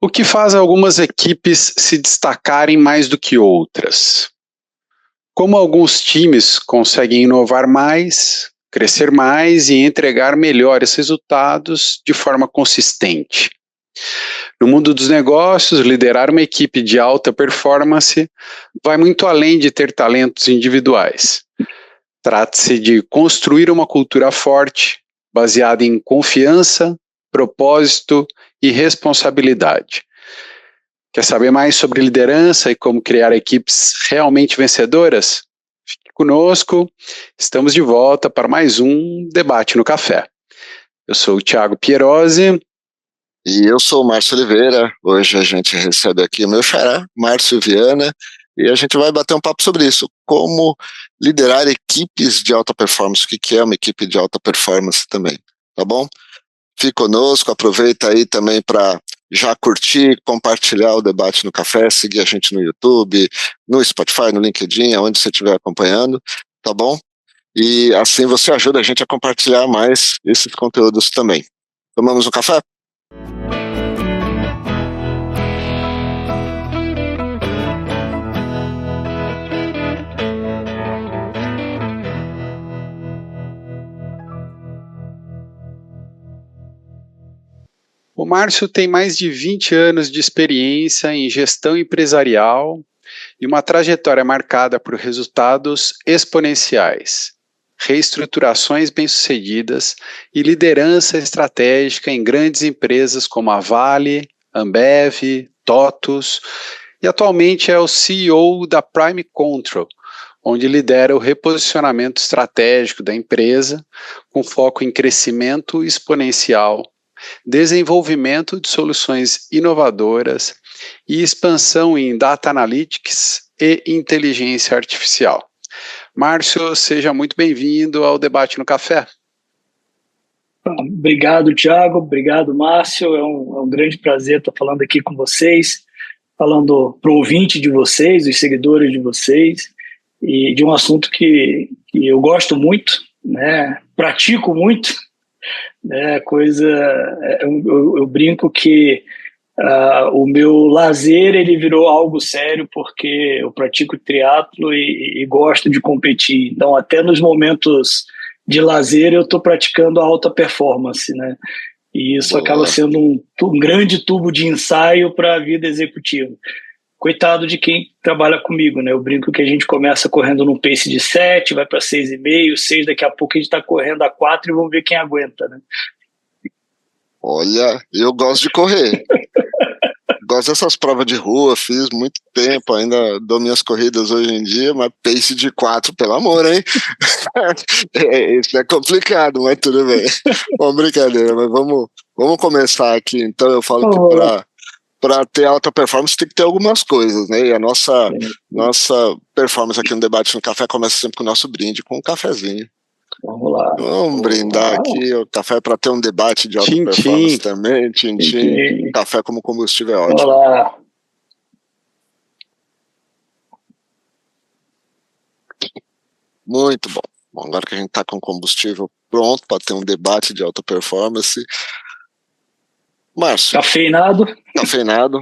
O que faz algumas equipes se destacarem mais do que outras? Como alguns times conseguem inovar mais, crescer mais e entregar melhores resultados de forma consistente? No mundo dos negócios, liderar uma equipe de alta performance vai muito além de ter talentos individuais. Trata-se de construir uma cultura forte, baseada em confiança, propósito e responsabilidade. Quer saber mais sobre liderança e como criar equipes realmente vencedoras? Fique conosco, estamos de volta para mais um Debate no Café. Eu sou o Thiago Pierosi. E eu sou o Márcio Oliveira. Hoje a gente recebe aqui o meu xará, Márcio Viana, e a gente vai bater um papo sobre isso, como liderar equipes de alta performance, o que é uma equipe de alta performance também, tá bom? Fique conosco, aproveita aí também para já curtir, compartilhar o Debate no Café, seguir a gente no YouTube, no Spotify, no LinkedIn, onde você estiver acompanhando, tá bom? E assim você ajuda a gente a compartilhar mais esses conteúdos também. Tomamos um café? O Márcio tem mais de 20 anos de experiência em gestão empresarial e uma trajetória marcada por resultados exponenciais, reestruturações bem-sucedidas e liderança estratégica em grandes empresas como a Vale, Ambev, TOTUS, e atualmente é o CEO da Prime Control, onde lidera o reposicionamento estratégico da empresa, com foco em crescimento exponencial, desenvolvimento de soluções inovadoras e expansão em data analytics e inteligência artificial. Márcio, seja muito bem-vindo ao Debate no Café. Obrigado, Thiago. Obrigado, Márcio. É um grande prazer estar falando aqui com vocês, falando para o ouvinte de vocês, os seguidores de vocês, e de um assunto que eu gosto muito, né? Pratico muito, né? Eu brinco que o meu lazer ele virou algo sério porque eu pratico triatlo e gosto de competir. Então, até nos momentos de lazer, eu estou praticando alta performance, né? E isso acaba sendo um grande tubo de ensaio para a vida executiva. Coitado de quem trabalha comigo, né? Eu brinco que a gente começa correndo num pace de 7, vai para 6,5, 6, daqui a pouco a gente está correndo a 4 e vamos ver quem aguenta, né? Olha, eu gosto de correr. Gosto dessas provas de rua, fiz muito tempo, ainda dou minhas corridas hoje em dia, mas pace de 4, pelo amor, hein? Isso é complicado, mas tudo bem. Bom, brincadeira, mas vamos começar aqui. Então, eu falo que para ter alta performance tem que ter algumas coisas, né? E a nossa performance aqui no Debate no Café começa sempre com o nosso brinde, com um cafezinho. Vamos lá. Vamos brindar aqui o café para ter um debate de alta performance também. Tchim-tchim. Café como combustível é ótimo. Olá. Muito bom. Bom, agora que a gente está com combustível pronto para ter um debate de alta performance. Márcio. Cafeinado.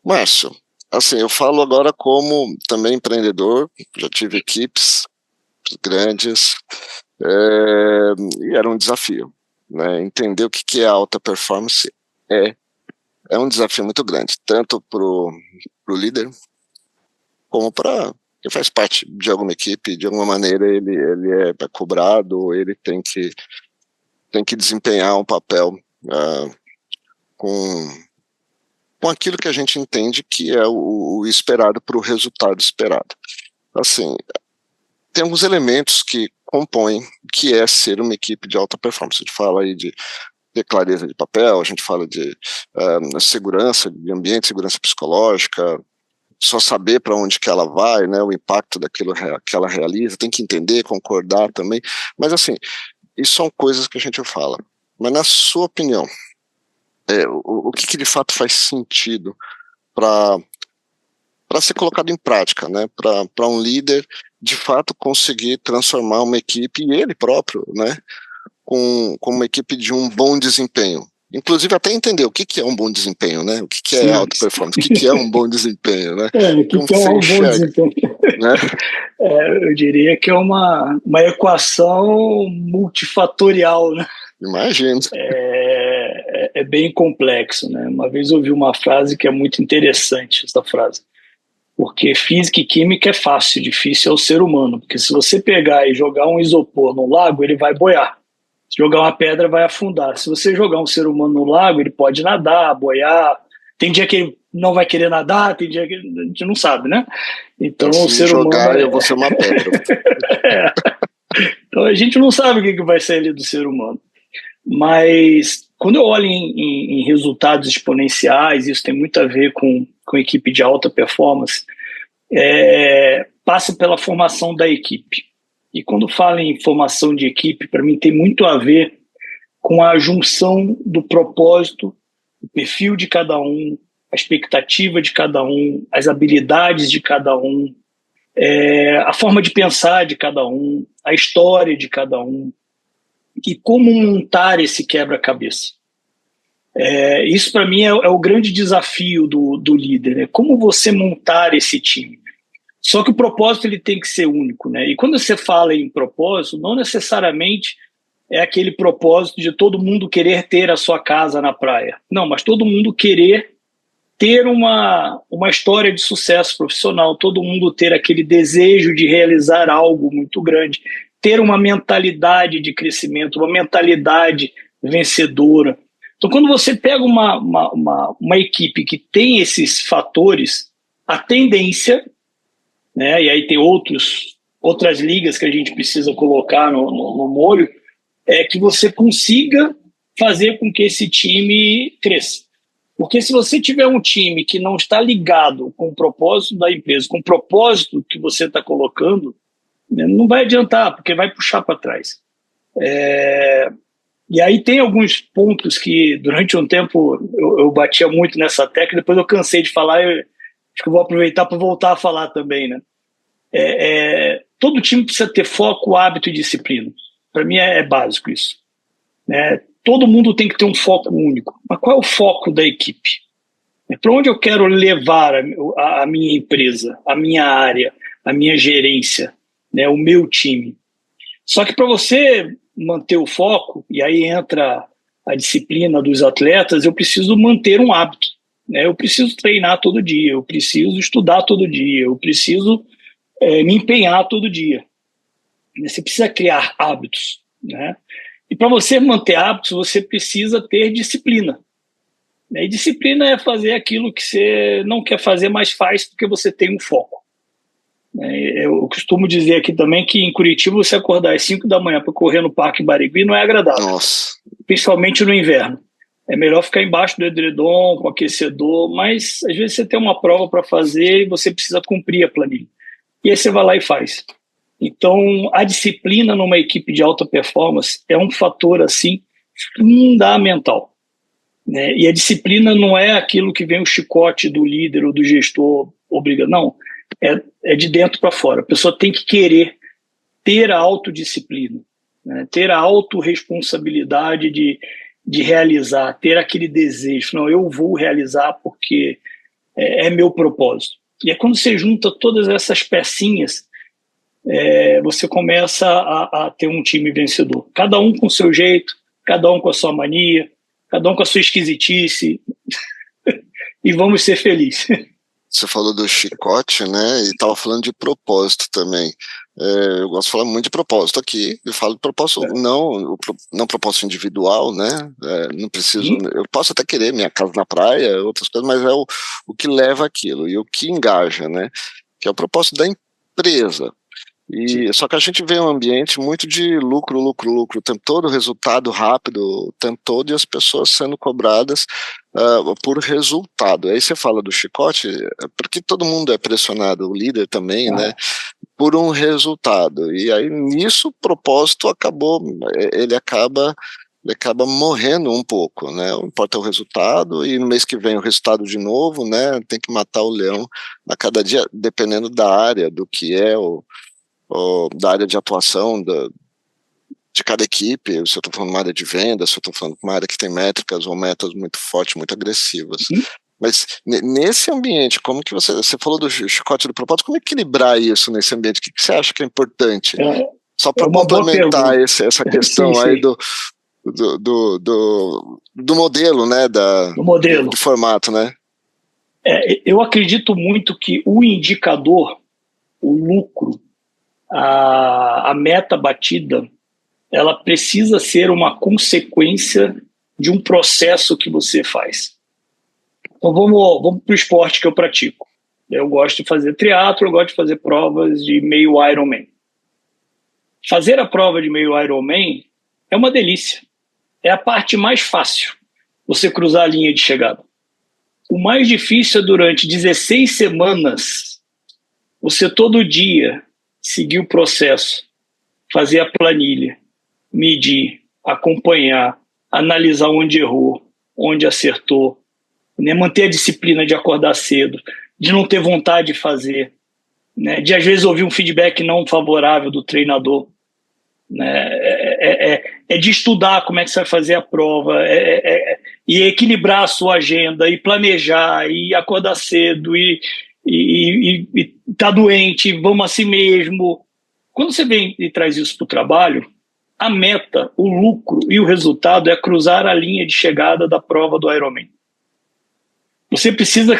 Márcio, assim, eu falo agora como também empreendedor, já tive equipes grandes, e era um desafio, né? Entender o que é alta performance é um desafio muito grande, tanto para o líder, como para quem faz parte de alguma equipe. De alguma maneira ele é cobrado, ele tem que desempenhar um papel com aquilo que a gente entende que é o esperado para o resultado esperado. Assim, tem alguns elementos que compõem que é ser uma equipe de alta performance. A gente fala aí de clareza de papel, a gente fala de segurança de ambiente, segurança psicológica, só saber para onde que ela vai, né, o impacto daquilo que ela realiza, tem que entender, concordar também. Mas assim, isso são coisas que a gente fala. Mas na sua opinião, o que de fato faz sentido para ser colocado em prática, né, para um líder de fato conseguir transformar uma equipe, e ele próprio, né, com uma equipe de um bom desempenho inclusive até entender o que é um bom desempenho, né? O que Sim. é alta performance, o que é um bom desempenho, né? O que é um bom desempenho? Né? Eu diria que é uma equação multifatorial, né? Imagino. É bem complexo, né? Uma vez eu ouvi uma frase que é muito interessante, essa frase. Porque física e química é fácil, difícil é o ser humano. Porque se você pegar e jogar um isopor no lago, ele vai boiar. Se jogar uma pedra, vai afundar. Se você jogar um ser humano no lago, ele pode nadar, boiar. Tem dia que ele não vai querer nadar, tem dia que a gente não sabe, né? Então, se o ser jogar, humano eu vou ser uma pedra. Então, a gente não sabe o que vai sair ali do ser humano. Mas, quando eu olho em resultados exponenciais, isso tem muito a ver com equipe de alta performance, passa pela formação da equipe. E quando falo em formação de equipe, para mim tem muito a ver com a junção do propósito, o perfil de cada um, a expectativa de cada um, as habilidades de cada um, a forma de pensar de cada um, a história de cada um, e como montar esse quebra-cabeça. Isso, para mim, é o grande desafio do líder, né? Como você montar esse time. Só que o propósito ele tem que ser único, né? E quando você fala em propósito, não necessariamente é aquele propósito de todo mundo querer ter a sua casa na praia. Não, mas todo mundo querer ter uma história de sucesso profissional, todo mundo ter aquele desejo de realizar algo muito grande, ter uma mentalidade de crescimento, uma mentalidade vencedora. Então, quando você pega uma equipe que tem esses fatores, a tendência, né, e aí tem outras ligas que a gente precisa colocar no molho, é que você consiga fazer com que esse time cresça. Porque se você tiver um time que não está ligado com o propósito da empresa, com o propósito que você está colocando, não vai adiantar, porque vai puxar para trás. E aí tem alguns pontos que durante um tempo eu batia muito nessa tecla, depois eu cansei de falar, acho que eu vou aproveitar para voltar a falar também, né? Todo time precisa ter foco, hábito e disciplina. Para mim é básico isso, né? Todo mundo tem que ter um foco único. Mas qual é o foco da equipe? Para onde eu quero levar a minha empresa, a minha área, a minha gerência, né, o meu time? Só que para você manter o foco, e aí entra a disciplina dos atletas, eu preciso manter um hábito, né? Eu preciso treinar todo dia, eu preciso estudar todo dia, eu preciso me empenhar todo dia. Você precisa criar hábitos, né? E para você manter hábitos, você precisa ter disciplina. E disciplina é fazer aquilo que você não quer fazer, mas faz porque você tem um foco. Eu costumo dizer aqui também que em Curitiba você acordar às 5 da manhã para correr no Parque Barigui não é agradável. Nossa. Principalmente no inverno. É melhor ficar embaixo do edredom, com aquecedor, mas às vezes você tem uma prova para fazer e você precisa cumprir a planilha. E aí você vai lá e faz. Então, a disciplina numa equipe de alta performance é um fator, assim, fundamental, né? E a disciplina não é aquilo que vem o chicote do líder ou do gestor obrigando, não. É de dentro para fora. A pessoa tem que querer ter a autodisciplina, né? Ter a autorresponsabilidade de realizar, ter aquele desejo. Não, eu vou realizar porque é meu propósito. E é quando você junta todas essas pecinhas, você começa a ter um time vencedor. Cada um com o seu jeito, cada um com a sua mania, cada um com a sua esquisitice. E vamos ser felizes. Você falou do chicote, né? E estava falando de propósito também. Eu gosto de falar muito de propósito aqui. Eu falo de propósito, não propósito individual, né? Não preciso. Eu posso até querer minha casa na praia, outras coisas, mas é o que leva aquilo e o que engaja, né? Que é o propósito da empresa. Só que a gente vê um ambiente muito de lucro, o tempo todo, resultado rápido, o tempo todo, e as pessoas sendo cobradas por resultado. Aí você fala do chicote, porque todo mundo é pressionado, o líder também, né, por um resultado. E aí nisso o propósito ele acaba morrendo um pouco, né? Não importa o resultado, e no mês que vem o resultado de novo, né? Tem que matar o leão a cada dia, dependendo da área, do que é ou da área de atuação, de cada equipe, se eu estou falando uma área de vendas, se eu estou falando uma área que tem métricas ou metas muito fortes, muito agressivas. Mas nesse ambiente, como que você falou do chicote do propósito, como equilibrar isso nesse ambiente? O que você acha que é importante? Só para complementar essa questão sim. Aí do modelo, né? Do modelo. Do formato, né? Eu acredito muito que o indicador, o lucro, a meta batida, ela precisa ser uma consequência de um processo que você faz. Então vamos para o esporte que eu pratico. Eu gosto de fazer triatlo, eu gosto de fazer provas de meio Ironman. Fazer a prova de meio Ironman é uma delícia. É a parte mais fácil, você cruzar a linha de chegada. O mais difícil é durante 16 semanas, você todo dia seguir o processo, fazer a planilha, medir, acompanhar, analisar onde errou, onde acertou, né? Manter a disciplina de acordar cedo, de não ter vontade de fazer, né? De às vezes ouvir um feedback não favorável do treinador, né? De estudar como é que você vai fazer a prova, e equilibrar a sua agenda, e planejar, e acordar cedo, e tá doente, vamos assim mesmo. Quando você vem e traz isso para o trabalho, a meta, o lucro e o resultado é cruzar a linha de chegada da prova do Ironman. Você precisa,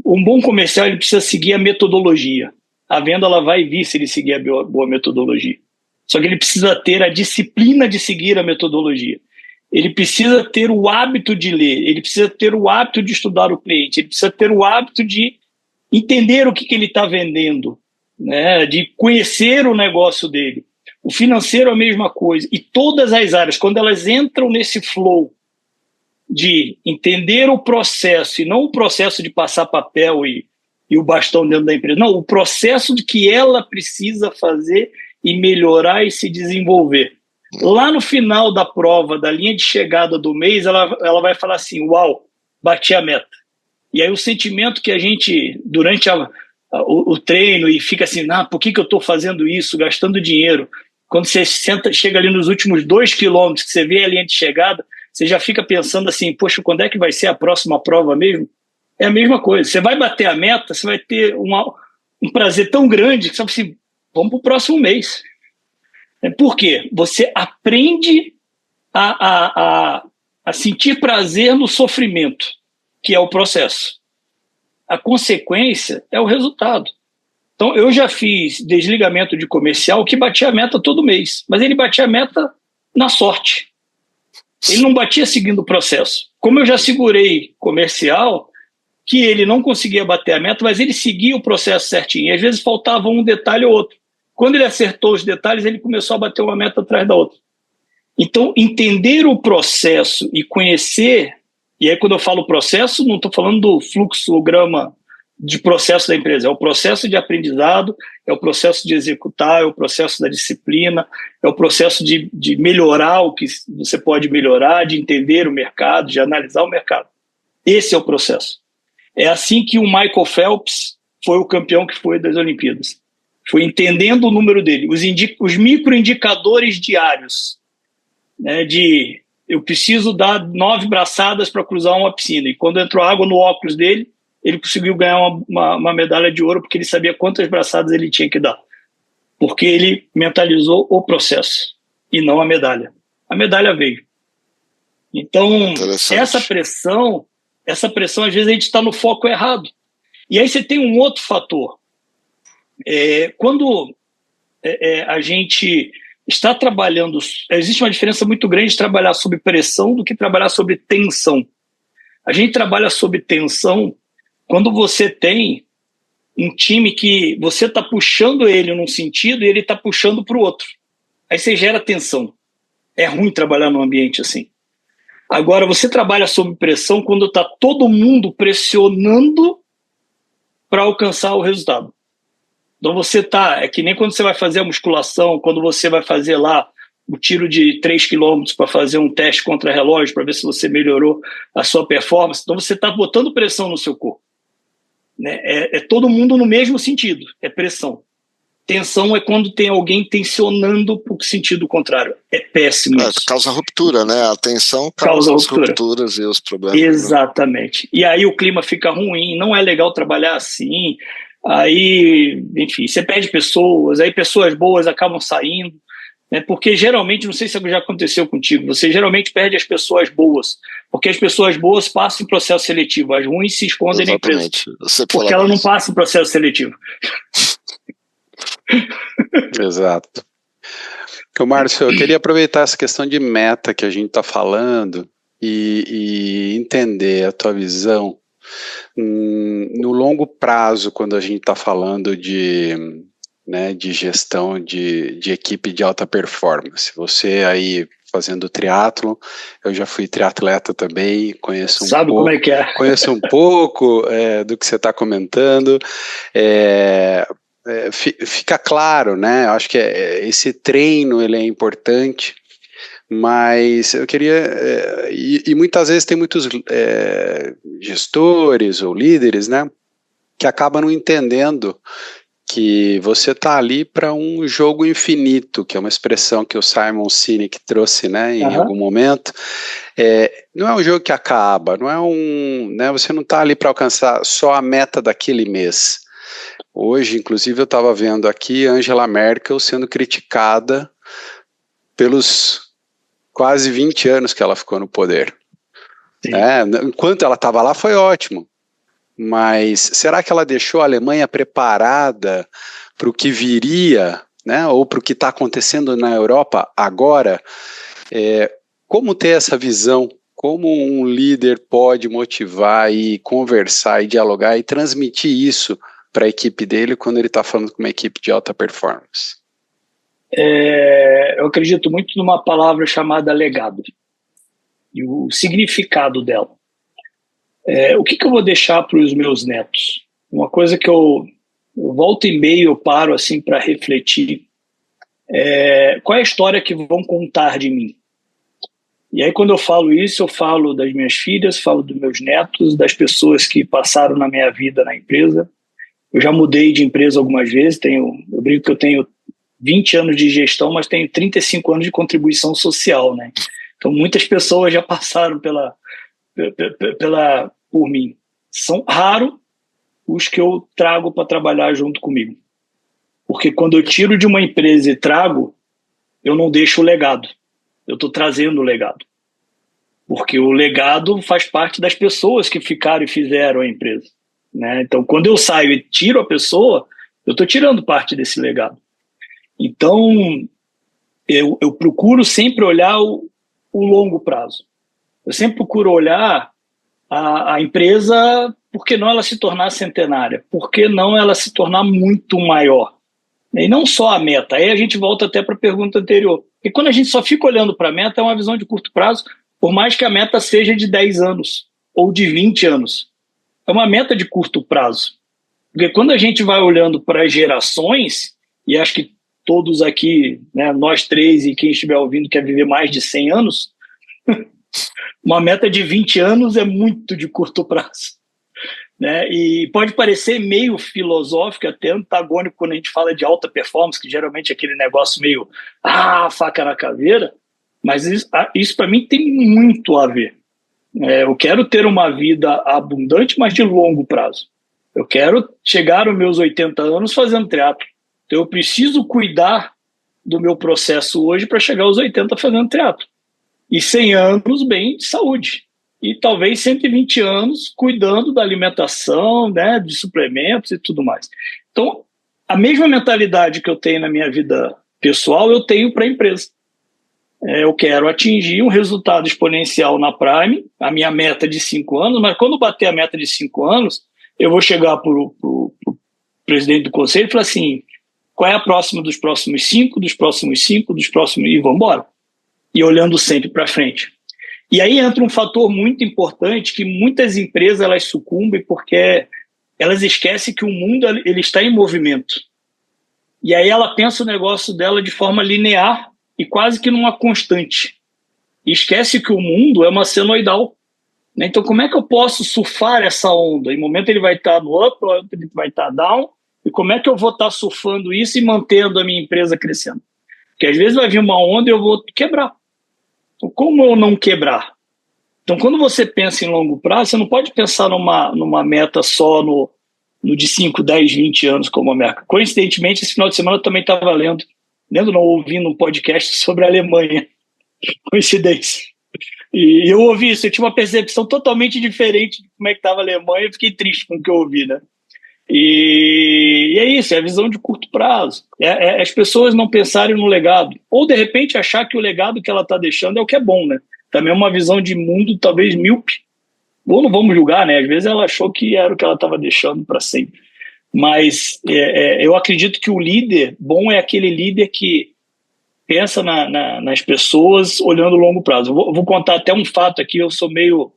um bom comercial, ele precisa seguir a metodologia. A venda ela vai vir se ele seguir a boa metodologia. Só que ele precisa ter a disciplina de seguir a metodologia. Ele precisa ter o hábito de ler, ele precisa ter o hábito de estudar o cliente, ele precisa ter o hábito de entender o que ele está vendendo, né? De conhecer o negócio dele. O financeiro é a mesma coisa. E todas as áreas, quando elas entram nesse flow de entender o processo, e não o processo de passar papel e o bastão dentro da empresa, não, o processo de que ela precisa fazer e melhorar e se desenvolver. Lá no final da prova, da linha de chegada do mês, ela vai falar assim, uau, bati a meta. E aí o sentimento que a gente, durante o treino, e fica assim, por que eu estou fazendo isso, gastando dinheiro? Quando você chega ali nos últimos 2 quilômetros, que você vê a linha de chegada, você já fica pensando assim, poxa, quando é que vai ser a próxima prova mesmo? É a mesma coisa. Você vai bater a meta, você vai ter um prazer tão grande que você vai assim, vamos para o próximo mês. Por quê? Você aprende a sentir prazer no sofrimento, que é o processo. A consequência é o resultado. Então, eu já fiz desligamento de comercial que batia a meta todo mês, mas ele batia a meta na sorte. Ele não batia seguindo o processo. Como eu já segurei comercial, que ele não conseguia bater a meta, mas ele seguia o processo certinho. E às vezes faltava um detalhe ou outro. Quando ele acertou os detalhes, ele começou a bater uma meta atrás da outra. Então, entender o processo e conhecer, e aí quando eu falo processo, não estou falando do fluxograma de processo da empresa, é o processo de aprendizado, é o processo de executar, é o processo da disciplina, é o processo de melhorar o que você pode melhorar, de entender o mercado, de analisar o mercado. Esse é o processo. É assim que o Michael Phelps foi o campeão que foi das Olimpíadas. Foi entendendo o número dele, os microindicadores diários, né, de eu preciso dar 9 braçadas para cruzar uma piscina, e quando entrou água no óculos dele, ele conseguiu ganhar uma medalha de ouro porque ele sabia quantas braçadas ele tinha que dar, porque ele mentalizou o processo e não a medalha. A medalha veio. Então, essa pressão às vezes a gente está no foco errado. E aí você tem um outro fator. Quando a gente está trabalhando, existe uma diferença muito grande de trabalhar sob pressão do que trabalhar sob tensão. A gente trabalha sob tensão quando você tem um time que você está puxando ele num sentido e ele está puxando para o outro. Aí você gera tensão. É ruim trabalhar num ambiente assim. Agora, você trabalha sob pressão quando está todo mundo pressionando para alcançar o resultado. Então você é que nem quando você vai fazer a musculação, quando você vai fazer lá o tiro de 3 km para fazer um teste contra relógio, para ver se você melhorou a sua performance. Então você está botando pressão no seu corpo. Né? É todo mundo no mesmo sentido, é pressão. Tensão é quando tem alguém tensionando para o sentido contrário. É péssimo isso. Causa ruptura, né? A tensão causa as rupturas e os problemas. Exatamente. Né? E aí o clima fica ruim, não é legal trabalhar assim. Aí, enfim, você perde pessoas, aí pessoas boas acabam saindo. Né? Porque geralmente, não sei se já aconteceu contigo, você geralmente perde as pessoas boas. Porque as pessoas boas passam em processo seletivo, as ruins se escondem na empresa. Porque ela não passa em processo seletivo. Exato. Então, Márcio, eu queria aproveitar essa questão de meta que a gente está falando e entender a tua visão no longo prazo, quando a gente está falando de gestão de equipe de alta performance. Você aí fazendo triatlo, eu já fui triatleta também, conheço Sabe como é que é? Conheço um pouco do que você está comentando. Fica claro, né? Eu acho que esse treino ele é importante, mas eu queria e muitas vezes tem muitos gestores ou líderes, né, que acabam não entendendo que você está ali para um jogo infinito, que é uma expressão que o Simon Sinek trouxe, né, em algum momento. Não é um jogo que acaba, não é né, você não está ali para alcançar só a meta daquele mês. Hoje, inclusive, eu estava vendo aqui Angela Merkel sendo criticada pelos quase 20 anos que ela ficou no poder. Enquanto ela estava lá foi ótimo, mas será que ela deixou a Alemanha preparada para o que viria, né, ou para o que está acontecendo na Europa agora? Como ter essa visão? Como um líder pode motivar e conversar e dialogar e transmitir isso para a equipe dele quando ele está falando com uma equipe de alta performance? Eu acredito muito numa palavra chamada legado e o significado dela. O que eu vou deixar para os meus netos? Uma coisa que eu volto e meio, eu paro assim para refletir. Qual é a história que vão contar de mim? E aí quando eu falo isso, eu falo das minhas filhas, falo dos meus netos, das pessoas que passaram na minha vida na empresa. Eu já mudei de empresa algumas vezes, eu brinco que eu tenho 20 anos de gestão, mas tenho 35 anos de contribuição social, né? Então muitas pessoas já passaram por mim. São raros os que eu trago para trabalhar junto comigo. Porque quando eu tiro de uma empresa e trago, eu não deixo o legado. Eu estou trazendo o legado. Porque o legado faz parte das pessoas que ficaram e fizeram a empresa. Né? Então, quando eu saio e tiro a pessoa, eu estou tirando parte desse legado. Então, eu procuro sempre olhar o longo prazo. Eu sempre procuro olhar a empresa, por que não ela se tornar centenária? Por que não ela se tornar muito maior? E não só a meta. Aí a gente volta até para a pergunta anterior. E quando a gente só fica olhando para a meta, é uma visão de curto prazo, por mais que a meta seja de 10 anos ou de 20 anos. É uma meta de curto prazo. Porque quando a gente vai olhando para gerações, e acho que todos aqui, né, nós três e quem estiver ouvindo quer viver mais de 100 anos, uma meta de 20 anos é muito de curto prazo. Né? E pode parecer meio filosófico, até antagônico quando a gente fala de alta performance, que geralmente é aquele negócio meio faca na caveira, mas isso para mim tem muito a ver. Eu quero ter uma vida abundante, mas de longo prazo. Eu quero chegar aos meus 80 anos fazendo triatlo. Então eu preciso cuidar do meu processo hoje para chegar aos 80 fazendo triatlo. E 100 anos bem de saúde. E talvez 120 anos cuidando da alimentação, né, de suplementos e tudo mais. Então, a mesma mentalidade que eu tenho na minha vida pessoal, eu tenho para a empresa. Eu quero atingir um resultado exponencial na Prime, a minha meta de 5 anos, mas quando bater a meta de 5 anos, eu vou chegar para o presidente do conselho e falar assim, qual é a próxima dos próximos 5, dos próximos 5, dos próximos... e vamos embora. E olhando sempre para frente. E aí entra um fator muito importante que muitas empresas elas sucumbem porque elas esquecem que o mundo ele está em movimento. E aí ela pensa o negócio dela de forma linear e quase que numa constante. E esquece que o mundo é uma senoidal. Então como é que eu posso surfar essa onda? Em momento ele vai estar no up, em momento ele vai estar down, E como é que eu vou estar surfando isso e mantendo a minha empresa crescendo? Porque às vezes vai vir uma onda e eu vou quebrar. Então, como eu não quebrar? Então, quando você pensa em longo prazo, você não pode pensar numa meta só no de 5, 10, 20 anos como a Merck. Coincidentemente, esse final de semana eu também estava lendo não, ouvindo um podcast sobre a Alemanha. Coincidência. E eu ouvi isso, eu tinha uma percepção totalmente diferente de como é que estava a Alemanha, eu fiquei triste com o que eu ouvi, né? E é isso, é a visão de curto prazo. É as pessoas não pensarem no legado. Ou, de repente, achar que o legado que ela está deixando é o que é bom, né? Também é uma visão de mundo talvez míope. Ou não vamos julgar, né? Às vezes ela achou que era o que ela estava deixando para sempre. Mas eu acredito que o líder bom é aquele líder que pensa nas pessoas olhando o longo prazo. Eu vou contar até um fato aqui, eu sou meio,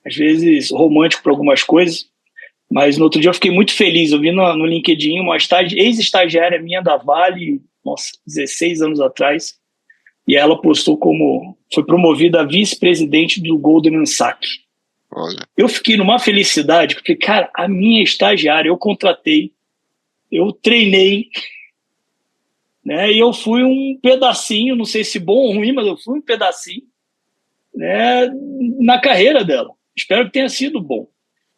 às vezes, romântico para algumas coisas, mas no outro dia eu fiquei muito feliz. Eu vi no LinkedIn uma ex-estagiária minha da Vale, 16 anos atrás, e ela postou como foi promovida a vice-presidente do Goldman Sachs. Olha. Eu fiquei numa felicidade, porque, cara, a minha estagiária, eu contratei, eu treinei, né, e eu fui um pedacinho, não sei se bom ou ruim, mas eu fui um pedacinho, né, na carreira dela. Espero que tenha sido bom.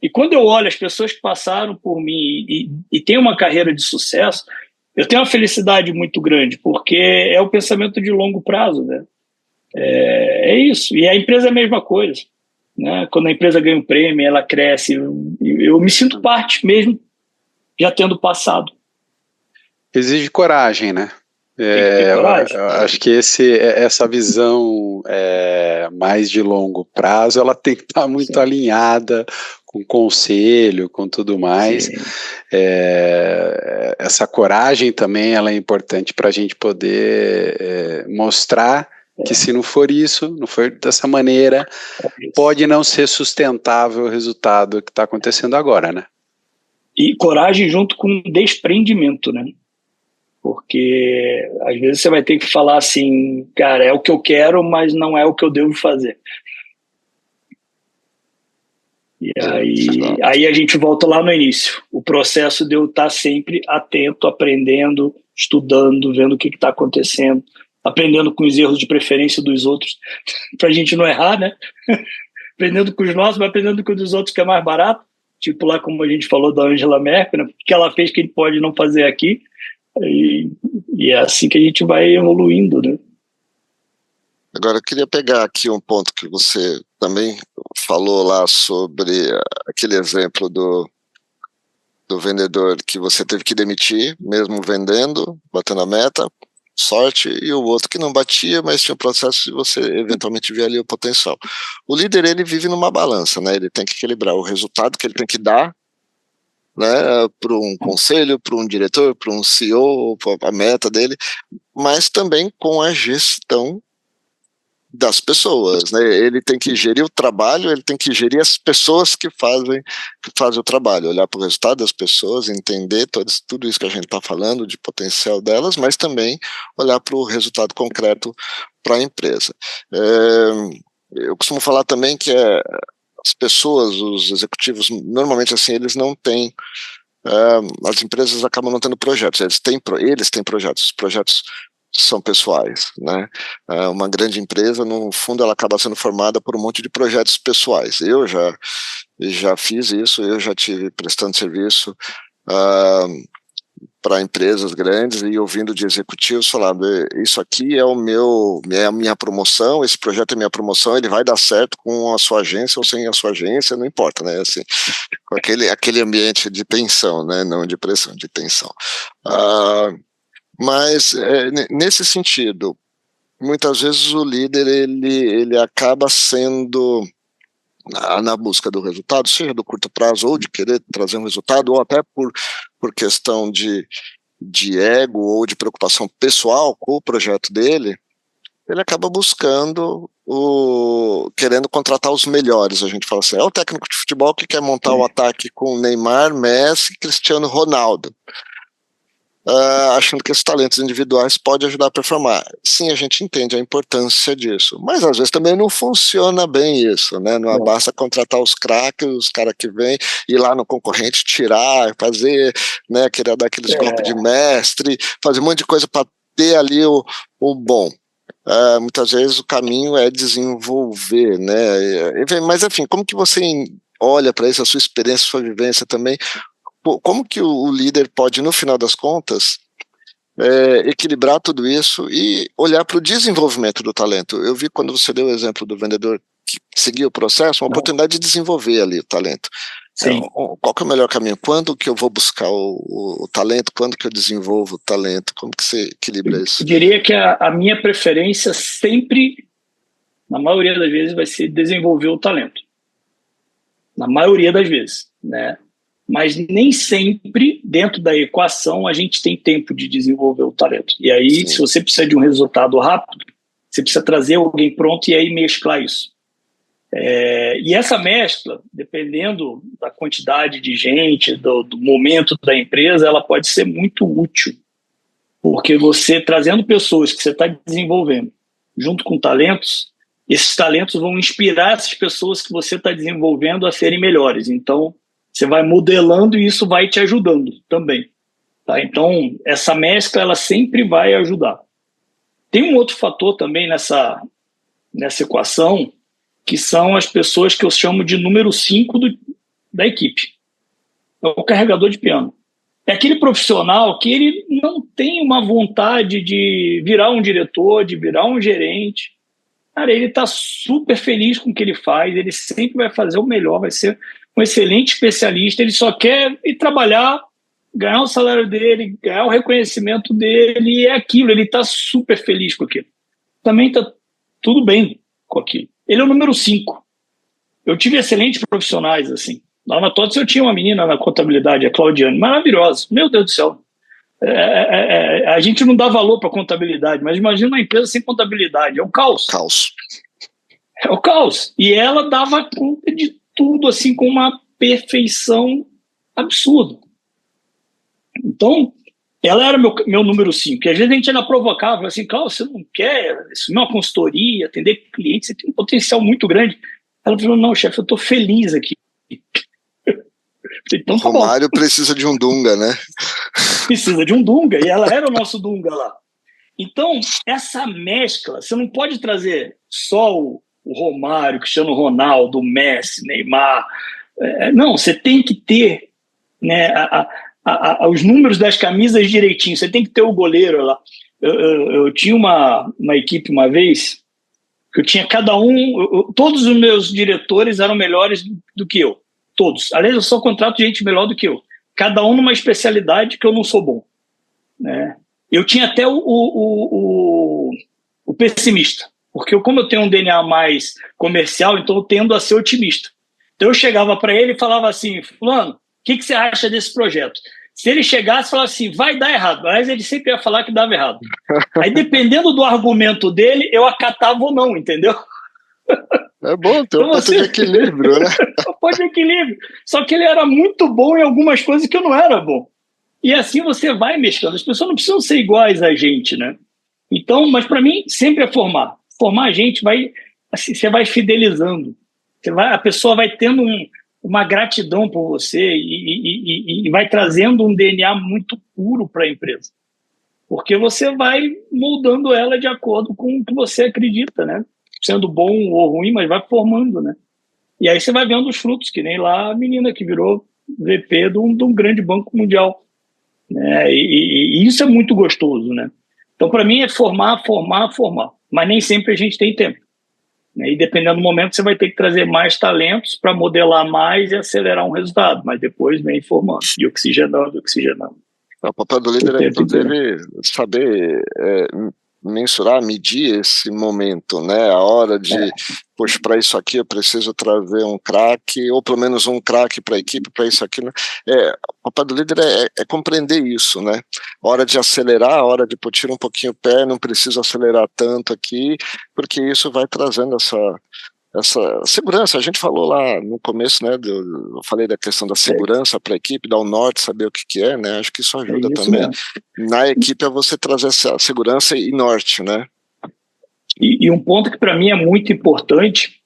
E quando eu olho as pessoas que passaram por mim e têm uma carreira de sucesso, eu tenho uma felicidade muito grande, porque é o pensamento de longo prazo, né? É isso. E a empresa é a mesma coisa, né? Quando a empresa ganha um prêmio, ela cresce. Eu me sinto parte mesmo, já tendo passado. Exige coragem, né? Tem que ter coragem. Acho que essa visão mais de longo prazo, ela tem que estar muito alinhada com conselho, com tudo mais. Essa coragem também ela é importante para a gente poder mostrar que se não for isso, não for dessa maneira, pode não ser sustentável o resultado que está acontecendo agora, né? E coragem junto com desprendimento, né? Porque às vezes você vai ter que falar assim, cara, é o que eu quero, mas não é o que eu devo fazer. E aí a gente volta lá no início. O processo de eu estar sempre atento, aprendendo, estudando, vendo o que está acontecendo, aprendendo com os erros de preferência dos outros, para a gente não errar, né? Aprendendo com os nossos, mas aprendendo com os dos outros, que é mais barato. Tipo lá como a gente falou da Angela Merkel, né? O que ela fez que a gente pode não fazer aqui. E é assim que a gente vai evoluindo, né? Agora, eu queria pegar aqui um ponto que você também falou lá sobre aquele exemplo do vendedor que você teve que demitir, mesmo vendendo, batendo a meta, sorte, e o outro que não batia, mas tinha um processo de você eventualmente ver ali o potencial. O líder, ele vive numa balança, né? Ele tem que equilibrar o resultado que ele tem que dar, né, para um conselho, para um diretor, para um CEO, a meta dele, mas também com a gestão das pessoas, né? Ele tem que gerir o trabalho, ele tem que gerir as pessoas que fazem o trabalho, olhar para o resultado das pessoas, entender tudo isso que a gente está falando de potencial delas, mas também olhar para o resultado concreto para a empresa. Eu costumo falar também que as pessoas, os executivos, normalmente assim, eles não têm, as empresas acabam não tendo projetos, eles têm projetos, os projetos são pessoais, né? Uma grande empresa, no fundo, ela acaba sendo formada por um monte de projetos pessoais. Eu já fiz isso, eu já tive prestando serviço para empresas grandes e ouvindo de executivos falando, isso aqui é a minha promoção, esse projeto é minha promoção, ele vai dar certo com a sua agência ou sem a sua agência, não importa, né? Assim, com aquele ambiente de tensão, né? Não de pressão, de tensão. Mas nesse sentido, muitas vezes o líder ele acaba sendo na busca do resultado, seja do curto prazo ou de querer trazer um resultado, ou até por questão de ego ou de preocupação pessoal com o projeto dele, ele acaba buscando querendo contratar os melhores. A gente fala assim, é o técnico de futebol que quer montar o ataque com Neymar, Messi, Cristiano Ronaldo. achando que esses talentos individuais podem ajudar a performar. Sim, a gente entende a importância disso, mas às vezes também não funciona bem isso, né? Não basta contratar os craques, os caras que vêm, ir lá no concorrente, tirar, fazer, né, querer dar aqueles golpes de mestre, fazer um monte de coisa para ter ali o bom. Muitas vezes o caminho é desenvolver, né? Mas enfim, como que você olha para isso, a sua experiência, a sua vivência também? Como que o líder pode, no final das contas, equilibrar tudo isso e olhar para o desenvolvimento do talento? Eu vi quando você deu o exemplo do vendedor que seguia o processo, uma oportunidade de desenvolver ali o talento. Sim. Qual que é o melhor caminho? Quando que eu vou buscar o talento? Quando que eu desenvolvo o talento? Como que você equilibra isso? Eu diria que a minha preferência sempre, na maioria das vezes, vai ser desenvolver o talento. Na maioria das vezes, né? Mas nem sempre, dentro da equação, a gente tem tempo de desenvolver o talento. E aí, sim, se você precisa de um resultado rápido, você precisa trazer alguém pronto e aí mesclar isso. E essa mescla, dependendo da quantidade de gente, do momento da empresa, ela pode ser muito útil. Porque você, trazendo pessoas que você está desenvolvendo, junto com talentos, esses talentos vão inspirar essas pessoas que você está desenvolvendo a serem melhores. Então, você vai modelando e isso vai te ajudando também. Tá? Então, essa mescla, ela sempre vai ajudar. Tem um outro fator também nessa equação, que são as pessoas que eu chamo de número 5 da equipe. É o carregador de piano. É aquele profissional que ele não tem uma vontade de virar um diretor, de virar um gerente. Cara, ele está super feliz com o que ele faz, ele sempre vai fazer o melhor, vai ser um excelente especialista, ele só quer ir trabalhar, ganhar o salário dele, ganhar o reconhecimento dele, e é aquilo, ele está super feliz com aquilo. Também está tudo bem com aquilo. Ele é o número 5. Eu tive excelentes profissionais, assim. Lá na TOTS eu tinha uma menina na contabilidade, a Claudiane, maravilhosa. Meu Deus do céu. A gente não dá valor para contabilidade, mas imagina uma empresa sem contabilidade. É o caos. É o caos. E ela dava conta de tudo, assim, com uma perfeição absurda. Então, ela era meu número 5. E às vezes a gente ainda provocava, assim, Cláudio, você não quer assumir uma consultoria, atender clientes, você tem um potencial muito grande. Ela falou, não, chefe, eu estou feliz aqui. Então, tá, o Romário precisa de um Dunga, né? Precisa de um Dunga, e ela era o nosso Dunga lá. Então, essa mescla, você não pode trazer só o Romário, Cristiano Ronaldo, Messi, Neymar. Não, você tem que ter, né, os números das camisas direitinho, você tem que ter o goleiro lá. Eu tinha uma equipe uma vez, que eu tinha cada um, todos os meus diretores eram melhores do que eu. Todos. Aliás, eu só contrato gente melhor do que eu. Cada um numa especialidade que eu não sou bom. Né? Eu tinha até o pessimista. Porque como eu tenho um DNA mais comercial, então eu tendo a ser otimista. Então eu chegava para ele e falava assim, fulano, o que você acha desse projeto? Se ele chegasse e falasse assim, vai dar errado. Mas ele sempre ia falar que dava errado. Aí dependendo do argumento dele, eu acatava ou não, entendeu? É bom ter um ponto de equilíbrio, né? Um ponto de equilíbrio. Só que ele era muito bom em algumas coisas que eu não era bom. E assim você vai mesclando. As pessoas não precisam ser iguais a gente, né? Então, mas para mim, sempre é formar. Formar a gente vai... Assim, você vai fidelizando. A pessoa vai tendo uma gratidão por você e vai trazendo um DNA muito puro para a empresa. Porque você vai moldando ela de acordo com o que você acredita, né? Sendo bom ou ruim, mas vai formando, né? E aí você vai vendo os frutos, que nem lá a menina que virou VP de um grande banco mundial. Né? E isso é muito gostoso, né? Então, para mim, é formar. Mas nem sempre a gente tem tempo. Né? E dependendo do momento, você vai ter que trazer mais talentos para modelar mais e acelerar um resultado. Mas depois vem formando e oxigenando. O papel do líder é, inclusive, saber mensurar, medir esse momento, né? A hora de, poxa, para isso aqui eu preciso trazer um craque, ou pelo menos um craque para a equipe, para isso aqui. Né? O papel do líder é compreender isso, né? A hora de acelerar, a hora de tirar um pouquinho o pé, não preciso acelerar tanto aqui, porque isso vai trazendo essa segurança, a gente falou lá no começo, né, eu falei da questão da segurança para a equipe, dar o norte, saber o que é, né, acho que isso ajuda também mesmo. Na equipe a você trazer essa segurança e norte, né. E um ponto que para mim é muito importante,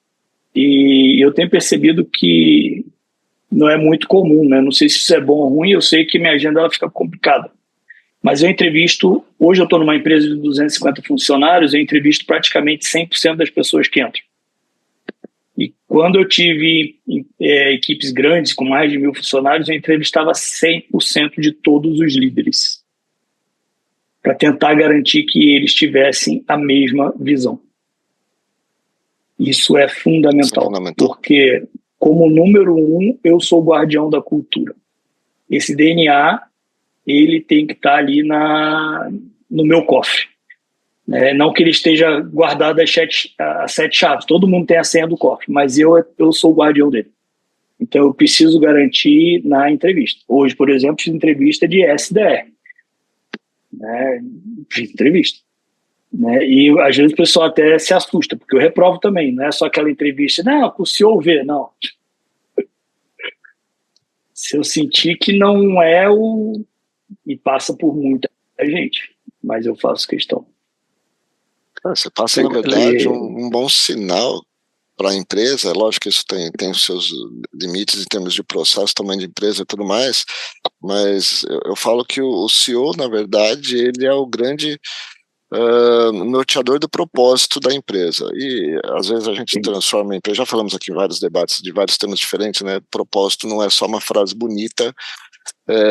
e eu tenho percebido que não é muito comum, né, não sei se isso é bom ou ruim, eu sei que minha agenda ela fica complicada, mas eu entrevisto, hoje eu estou numa empresa de 250 funcionários, eu entrevisto praticamente 100% das pessoas que entram. E quando eu tive equipes grandes, com mais de 1.000 funcionários, eu entrevistava 100% de todos os líderes, para tentar garantir que eles tivessem a mesma visão. Isso é fundamental, porque, como número 1, eu sou o guardião da cultura. Esse DNA, ele tem que estar ali no meu cofre. Não que ele esteja guardado as 7 chaves, todo mundo tem a senha do cofre, mas eu sou o guardião dele. Então eu preciso garantir na entrevista. Hoje, por exemplo, fiz entrevista de SDR. Fiz entrevista. E às vezes o pessoal até se assusta, porque eu reprovo também, não é só aquela entrevista, não, o CEO vê, não. Se eu sentir que não é e passa por muita gente, mas eu faço questão. Você passa, na verdade, um bom sinal para a empresa. Lógico que isso tem os seus limites em termos de processo, tamanho de empresa e tudo mais, mas eu falo que o CEO, na verdade, ele é o grande norteador do propósito da empresa. E às vezes a gente transforma a empresa, já falamos aqui em vários debates de vários temas diferentes, né? Propósito não é só uma frase bonita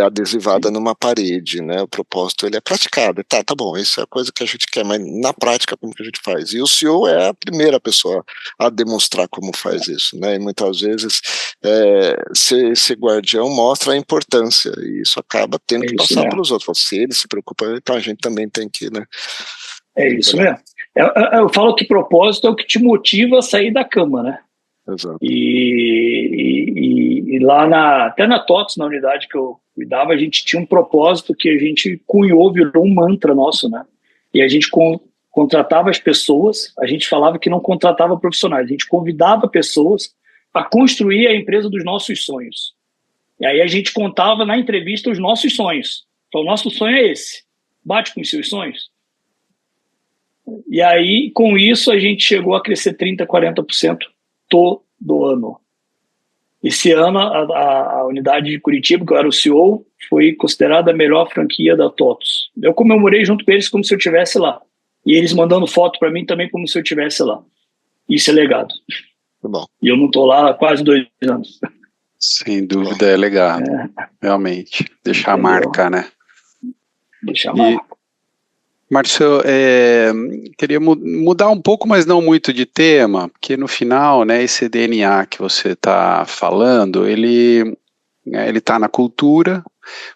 adesivada numa parede, né? O propósito, ele é praticado. Tá bom, isso é a coisa que a gente quer, mas na prática como que a gente faz? E o CEO é a primeira pessoa a demonstrar como faz isso, né? E muitas vezes ser guardião mostra a importância, e isso acaba tendo que passar para os outros. Se ele se preocupa, então a gente também tem que, né? É isso mesmo. Eu falo que propósito é o que te motiva a sair da cama, né? Exato. E lá até na TOTS, na unidade que eu cuidava, a gente tinha um propósito que a gente cunhou, virou um mantra nosso, né? E a gente contratava as pessoas, a gente falava que não contratava profissionais, a gente convidava pessoas a construir a empresa dos nossos sonhos. E aí a gente contava na entrevista os nossos sonhos. Então, o nosso sonho é esse. Bate com os seus sonhos. E aí, com isso, a gente chegou a crescer 30%, 40% todo ano. Esse ano, a unidade de Curitiba, que eu era o CEO, foi considerada a melhor franquia da TOTS. Eu comemorei junto com eles como se eu estivesse lá. E eles mandando foto para mim também como se eu estivesse lá. Isso é legado. Bom. E eu não estou lá há quase 2 anos. Sem dúvida é legado, realmente. Deixar a marca, né? Deixar a marca. Márcio, queria mudar um pouco, mas não muito de tema, porque no final, né, esse DNA que você está falando, ele está na cultura,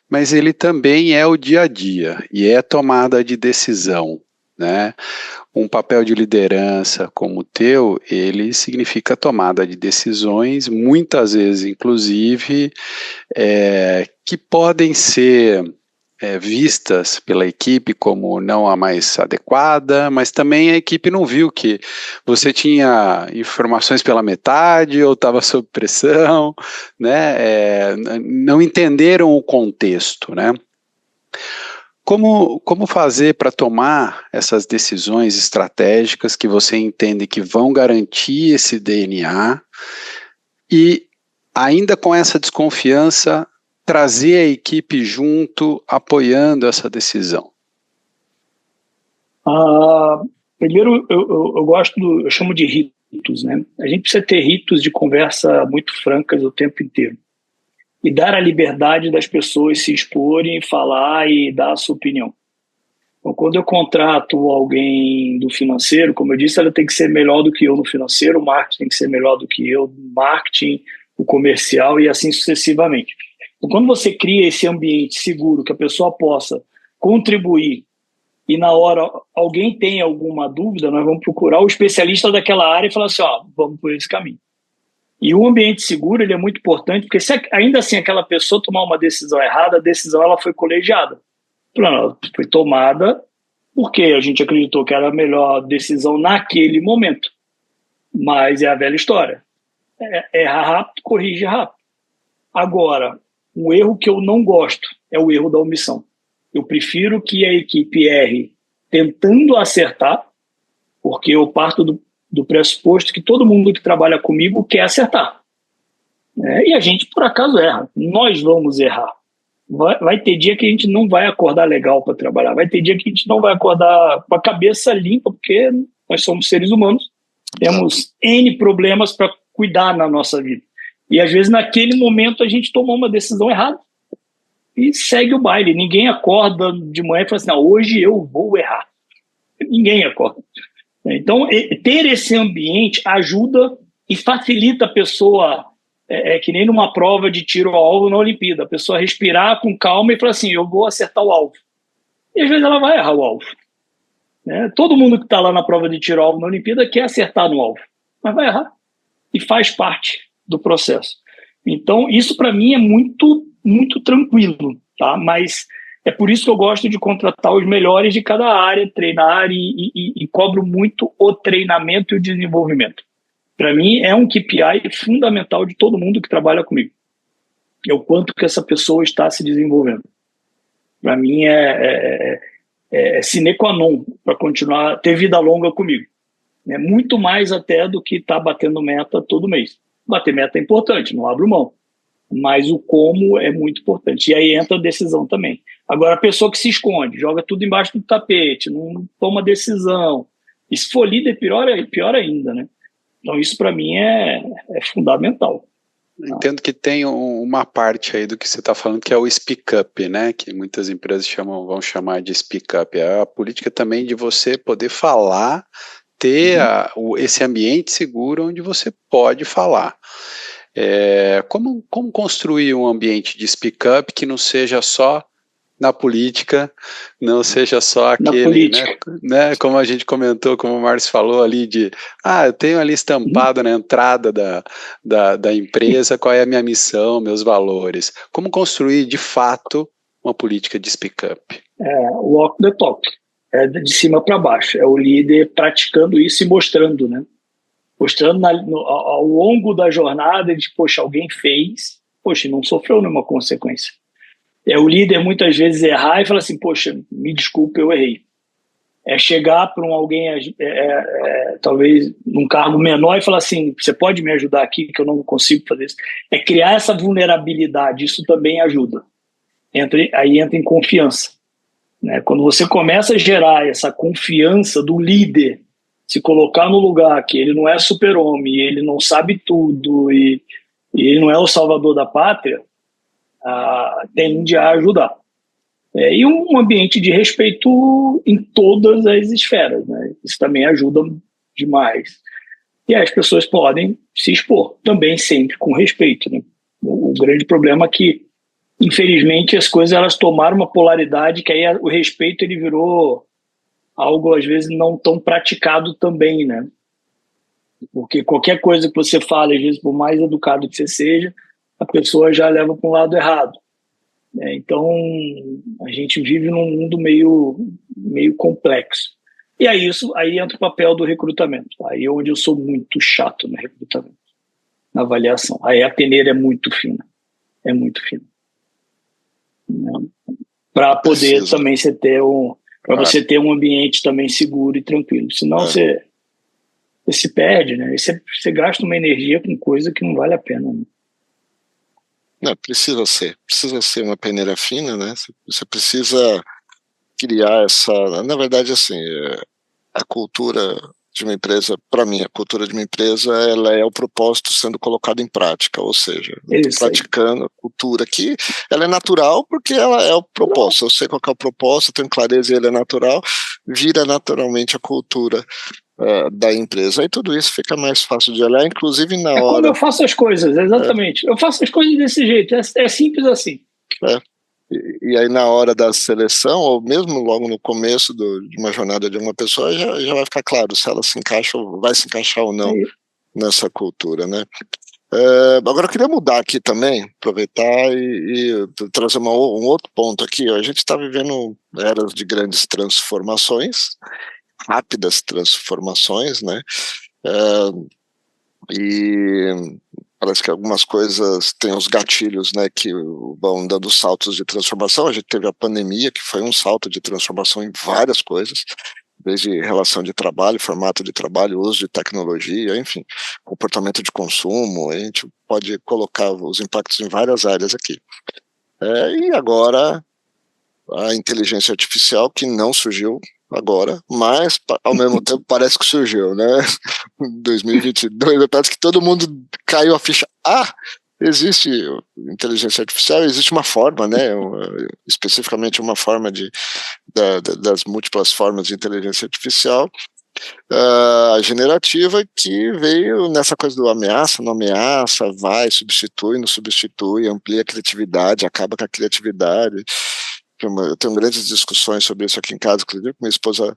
mas ele também é o dia a dia, e é tomada de decisão, né? Um papel de liderança como o teu, ele significa tomada de decisões, muitas vezes, inclusive, que podem ser vistas pela equipe como não a mais adequada, mas também a equipe não viu que você tinha informações pela metade ou estava sob pressão, né? Não entenderam o contexto, né? Como fazer para tomar essas decisões estratégicas que você entende que vão garantir esse DNA e ainda com essa desconfiança trazer a equipe junto, apoiando essa decisão? Primeiro, eu chamo de ritos, né? A gente precisa ter ritos de conversa muito francas o tempo inteiro. E dar a liberdade das pessoas se exporem, falar e dar a sua opinião. Então, quando eu contrato alguém do financeiro, como eu disse, ela tem que ser melhor do que eu no financeiro, o marketing tem que ser melhor do que eu no marketing, o comercial e assim sucessivamente. Então, quando você cria esse ambiente seguro que a pessoa possa contribuir e na hora alguém tem alguma dúvida, nós vamos procurar o especialista daquela área e falar assim, vamos por esse caminho. E o ambiente seguro, ele é muito importante, porque se ainda assim aquela pessoa tomar uma decisão errada, a decisão ela foi colegiada. Ela foi tomada porque a gente acreditou que era a melhor decisão naquele momento. mas é a velha história. Erra rápido, corrige rápido. Agora, o erro que eu não gosto é o erro da omissão. Eu prefiro que a equipe erre tentando acertar, porque eu parto do pressuposto que todo mundo que trabalha comigo quer acertar. E a gente, por acaso, erra. Nós vamos errar. Vai ter dia que a gente não vai acordar legal para trabalhar. Vai ter dia que a gente não vai acordar com a cabeça limpa, porque nós somos seres humanos. Temos N problemas para cuidar na nossa vida. E, às vezes, naquele momento, a gente tomou uma decisão errada e segue o baile. Ninguém acorda de manhã e fala assim, não, hoje eu vou errar. Ninguém acorda. Então, ter esse ambiente ajuda e facilita a pessoa, que nem numa prova de tiro ao alvo na Olimpíada, a pessoa respirar com calma e falar assim, eu vou acertar o alvo. E, às vezes, ela vai errar o alvo. Todo mundo que está lá na prova de tiro ao alvo na Olimpíada quer acertar no alvo, mas vai errar. E faz parte do processo. Então, isso para mim é muito, muito tranquilo, tá? Mas é por isso que eu gosto de contratar os melhores de cada área, treinar e cobro muito o treinamento e o desenvolvimento. Para mim, é um KPI fundamental de todo mundo que trabalha comigo. É o quanto que essa pessoa está se desenvolvendo. Para mim, é sine qua non para continuar, ter vida longa comigo. Muito mais até do que estar batendo meta todo mês. Bater meta é importante, não abro mão. Mas o como é muito importante. E aí entra a decisão também. Agora, a pessoa que se esconde, joga tudo embaixo do tapete, não toma decisão. E se for líder, pior ainda, né? Então, isso para mim é fundamental. Entendo que tem uma parte aí do que você está falando que é o speak up, né? Que muitas empresas vão chamar de speak up. É a política também de você poder falar, ter esse ambiente seguro onde você pode falar. Como construir um ambiente de speak up que não seja só na política, não seja só aquele, né, como a gente comentou, como o Márcio falou ali eu tenho ali estampado na entrada da empresa qual é a minha missão, meus valores. Como construir de fato uma política de speak up? Walk the talk, de cima para baixo, é o líder praticando isso e mostrando, né? Mostrando ao longo da jornada de, poxa, alguém fez, poxa, não sofreu nenhuma consequência. O líder muitas vezes errar e falar assim, poxa, me desculpe, eu errei. Chegar para alguém, talvez num cargo menor e falar assim, você pode me ajudar aqui que eu não consigo fazer isso. Criar essa vulnerabilidade, isso também ajuda. Aí entra em confiança. Quando você começa a gerar essa confiança do líder, se colocar no lugar que ele não é super-homem, ele não sabe tudo e ele não é o salvador da pátria, tende a ajudar. E um ambiente de respeito em todas as esferas, né? Isso também ajuda demais. E aí as pessoas podem se expor, também sempre com respeito, né? O grande problema é que, infelizmente, as coisas elas tomaram uma polaridade que aí o respeito ele virou algo, às vezes, não tão praticado também, né? Porque qualquer coisa que você fale, às vezes, por mais educado que você seja, a pessoa já leva para um lado errado. Então, a gente vive num mundo meio complexo. E aí entra o papel do recrutamento. Aí é onde eu sou muito chato no recrutamento, na avaliação. Aí a peneira é muito fina. É muito fina. Para poder também você ter você ter um ambiente também seguro e tranquilo. Senão você se perde, né? Você gasta uma energia com coisa que não vale a pena, né? Não, precisa ser uma peneira fina, né? Você precisa criar na verdade, assim, a cultura de uma empresa, para mim, a cultura de uma empresa, ela é o propósito sendo colocado em prática, ou seja, praticando a cultura que ela é natural porque ela é o propósito. Eu sei qual que é o propósito, eu tenho clareza e ele é natural, vira naturalmente a cultura da empresa. Aí tudo isso fica mais fácil de olhar, inclusive na hora... como eu faço as coisas, exatamente. Eu faço as coisas desse jeito, é simples assim. E aí na hora da seleção, ou mesmo logo no começo de uma jornada de uma pessoa, já vai ficar claro se ela se encaixa ou vai se encaixar ou não nessa cultura, né? Agora eu queria mudar aqui também, aproveitar e trazer um outro ponto aqui. A gente está vivendo eras de grandes transformações, rápidas transformações, né? e parece que algumas coisas têm os gatilhos, né, que vão dando saltos de transformação. A gente teve a pandemia, que foi um salto de transformação em várias coisas, desde relação de trabalho, formato de trabalho, uso de tecnologia, enfim, comportamento de consumo. A gente pode colocar os impactos em várias áreas aqui. E agora a inteligência artificial, que não surgiu agora, mas ao mesmo tempo parece que surgiu, né? Em 2022, parece que todo mundo caiu a ficha. Existe inteligência artificial, existe uma forma, né? Especificamente uma forma das múltiplas formas de inteligência artificial generativa, que veio nessa coisa do ameaça, não ameaça, vai, substitui, não substitui, amplia a criatividade, acaba com a criatividade. Eu tenho grandes discussões sobre isso aqui em casa, inclusive minha esposa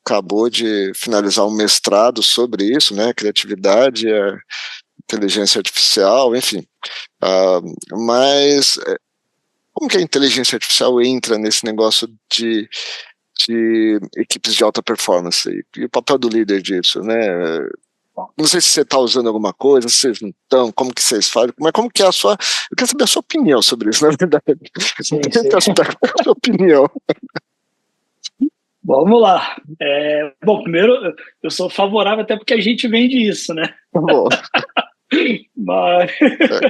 acabou de finalizar um mestrado sobre isso, né, criatividade, inteligência artificial, enfim. Mas como que a inteligência artificial entra nesse negócio de equipes de alta performance e o papel do líder disso, né? Não sei se você está usando alguma coisa, se vocês não estão, como que vocês fazem, mas como que é a sua... Eu quero saber a sua opinião sobre isso, na verdade. Sim. A sua opinião. Vamos lá. Bom, primeiro, eu sou favorável até porque a gente vende isso, né? Bom. Mas...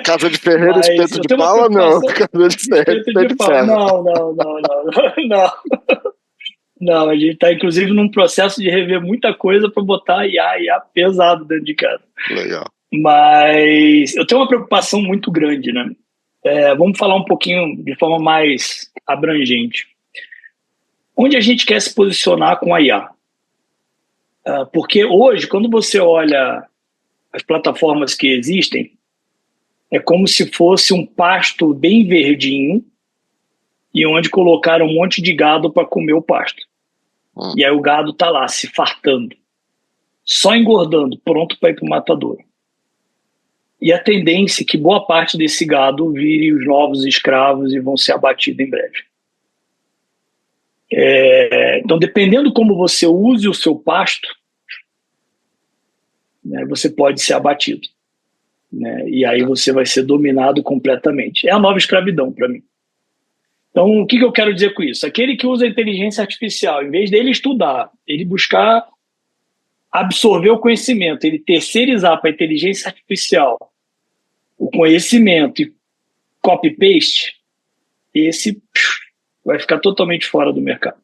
Casa de ferreiro, espeto de pau ou não? Casa de ferreiro, espeto de pau. Não. Não, a gente está, inclusive, num processo de rever muita coisa para botar IA pesado dentro de casa. Legal. Mas eu tenho uma preocupação muito grande, né? Vamos falar um pouquinho de forma mais abrangente. Onde a gente quer se posicionar com a IA? Porque hoje, quando você olha as plataformas que existem, é como se fosse um pasto bem verdinho e onde colocaram um monte de gado para comer o pasto. E aí o gado está lá, se fartando, só engordando, pronto para ir para o matadouro. E a tendência é que boa parte desse gado vire os novos escravos e vão ser abatidos em breve. Então, dependendo como você use o seu pasto, né, você pode ser abatido. Né, e aí você vai ser dominado completamente. É a nova escravidão para mim. Então, o que eu quero dizer com isso? Aquele que usa a inteligência artificial, em vez dele estudar, ele buscar absorver o conhecimento, ele terceirizar para a inteligência artificial o conhecimento e copy-paste, esse vai ficar totalmente fora do mercado.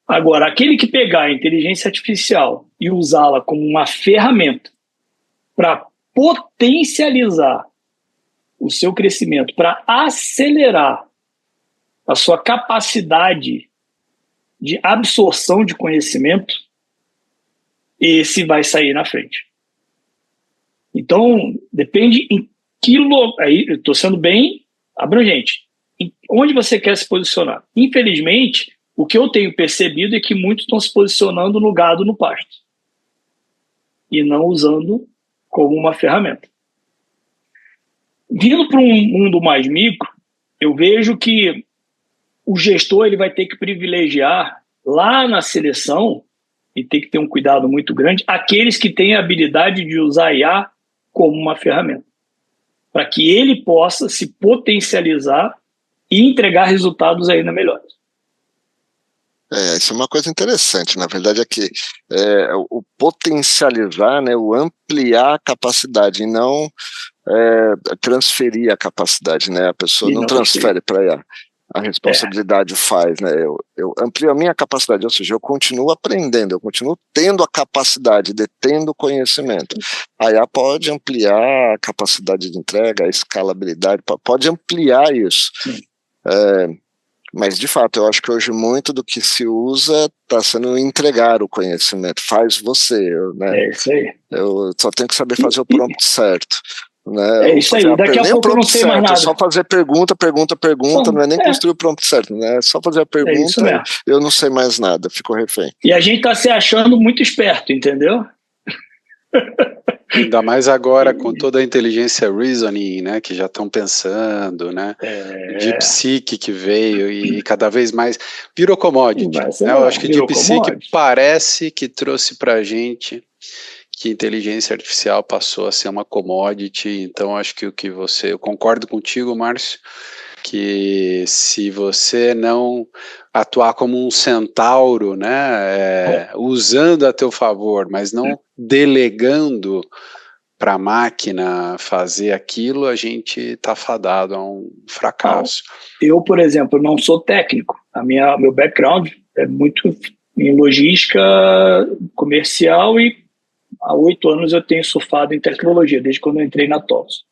Agora, aquele que pegar a inteligência artificial e usá-la como uma ferramenta para potencializar o seu crescimento, para acelerar a sua capacidade de absorção de conhecimento, esse vai sair na frente. Então, depende em que... Aí, eu estou sendo bem abrangente. Onde você quer se posicionar? Infelizmente, o que eu tenho percebido é que muitos estão se posicionando no gado no pasto e não usando como uma ferramenta. Vindo para um mundo mais micro, eu vejo que o gestor ele vai ter que privilegiar lá na seleção, e ter que ter um cuidado muito grande, aqueles que têm a habilidade de usar a IA como uma ferramenta, para que ele possa se potencializar e entregar resultados ainda melhores. Isso é uma coisa interessante, na verdade é que o potencializar, né, o ampliar a capacidade e não transferir a capacidade, né, a pessoa não transfere para IA. A responsabilidade faz, né? Eu amplio a minha capacidade, ou seja, eu continuo aprendendo, eu continuo tendo a capacidade, detendo o conhecimento. A IA pode ampliar a capacidade de entrega, a escalabilidade, pode ampliar isso. Mas, de fato, eu acho que hoje muito do que se usa está sendo entregar o conhecimento, faz você, né? É isso aí. Eu só tenho que saber fazer o prompt certo. Né? É isso aí, daqui a pouco eu não sei mais nada. É só fazer pergunta, não é nem construir o prompt certo, né? É só fazer a pergunta, eu não sei mais nada, fico refém. E a gente está se achando muito esperto, entendeu? Ainda mais agora com toda a inteligência reasoning, né, que já estão pensando, né, DeepSeek que veio e cada vez mais virou commodity, né? Eu acho que DeepSeek parece que trouxe pra gente que inteligência artificial passou a ser uma commodity. Então acho que eu concordo contigo, Márcio, que se você não atuar como um centauro, né, usando a teu favor, mas não delegando para a máquina fazer aquilo, a gente está fadado a um fracasso. Eu, por exemplo, não sou técnico. Meu background é muito em logística comercial e há 8 anos eu tenho surfado em tecnologia, desde quando eu entrei na TOTS.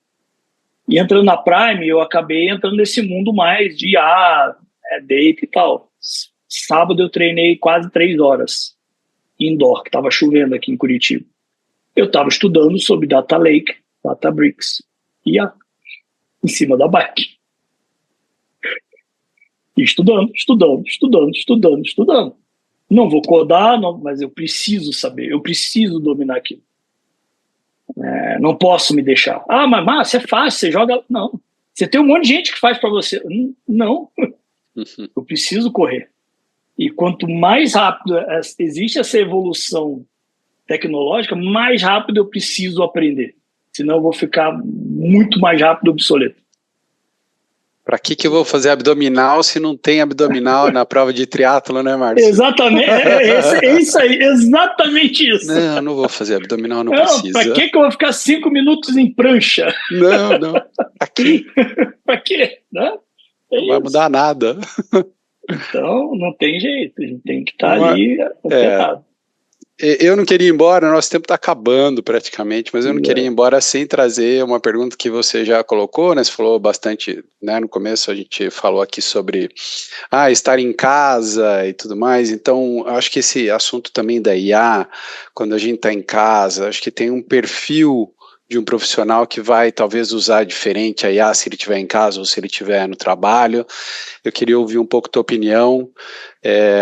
E entrando na Prime, eu acabei entrando nesse mundo mais de IA, data e tal. Sábado eu treinei quase 3 horas indoor, que estava chovendo aqui em Curitiba. Eu estava estudando sobre Data Lake, Databricks, IA, em cima da bike. E estudando. Não vou codar, não, mas eu preciso saber, eu preciso dominar aquilo. Não posso me deixar. Mas Márcio, é fácil, você joga... Não. Você tem um monte de gente que faz para você. Não. Eu preciso correr. E quanto mais rápido existe essa evolução tecnológica, mais rápido eu preciso aprender. Senão eu vou ficar muito mais rápido obsoleto. Para que eu vou fazer abdominal se não tem abdominal na prova de triatlo, né, Márcio? Exatamente, é isso aí, exatamente isso. Não vou fazer abdominal, não precisa. Para que eu vou ficar 5 minutos em prancha? Não. Para quê? Para quê? Né? Não vai mudar nada. Então, não tem jeito, a gente tem que estar ali apertado. Eu não queria ir embora, nosso tempo está acabando praticamente, mas eu não queria ir embora sem trazer uma pergunta que você já colocou, né? Você falou bastante, né? No começo a gente falou aqui sobre estar em casa e tudo mais, então acho que esse assunto também da IA, quando a gente está em casa, acho que tem um perfil de um profissional que vai talvez usar diferente a IA se ele estiver em casa ou se ele estiver no trabalho. Eu queria ouvir um pouco tua opinião,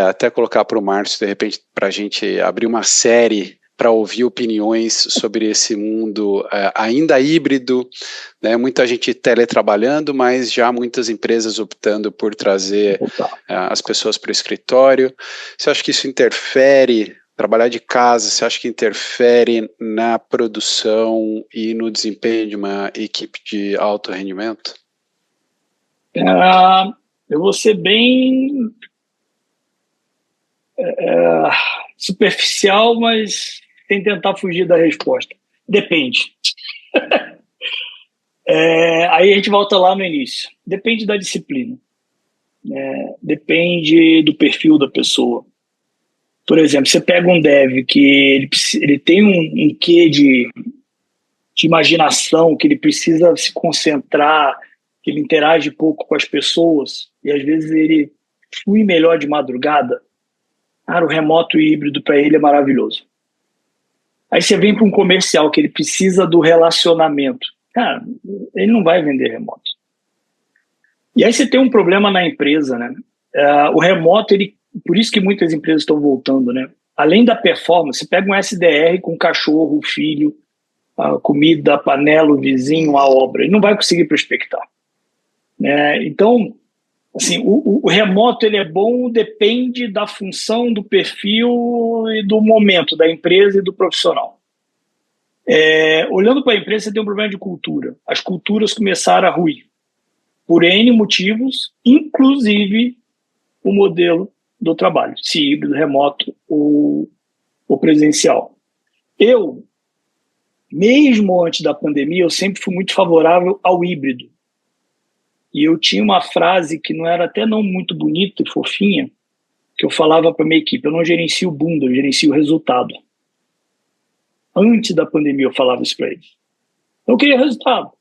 até colocar para o Márcio, de repente, para a gente abrir uma série para ouvir opiniões sobre esse mundo ainda híbrido, né? Muita gente teletrabalhando, mas já muitas empresas optando por trazer as pessoas para o escritório. Você acha que isso interfere? Trabalhar de casa, você acha que interfere na produção e no desempenho de uma equipe de alto rendimento? Eu vou ser bem superficial, mas sem tentar fugir da resposta. Depende. Aí a gente volta lá no início. Depende da disciplina. Depende do perfil da pessoa. Por exemplo, você pega um dev que ele tem um quê de imaginação, que ele precisa se concentrar, que ele interage pouco com as pessoas, e às vezes ele flui melhor de madrugada. O remoto e híbrido para ele é maravilhoso. Aí você vem para um comercial que ele precisa do relacionamento. Cara, ele não vai vender remoto. E aí você tem um problema na empresa, né? O remoto, por isso que muitas empresas estão voltando, né? Além da performance, pega um SDR com cachorro, filho, a comida, a panela, o vizinho, a obra. Ele não vai conseguir prospectar. Então, assim, o remoto ele é bom, depende da função, do perfil e do momento da empresa e do profissional. Olhando para a empresa, você tem um problema de cultura. As culturas começaram a ruir por N motivos, inclusive o modelo do trabalho, se híbrido, remoto ou presencial. Eu, mesmo antes da pandemia, eu sempre fui muito favorável ao híbrido. E eu tinha uma frase que não era até não muito bonita e fofinha, que eu falava para minha equipe: eu não gerencio o bunda, eu gerencio o resultado. Antes da pandemia eu falava isso para eles. Eu queria resultado,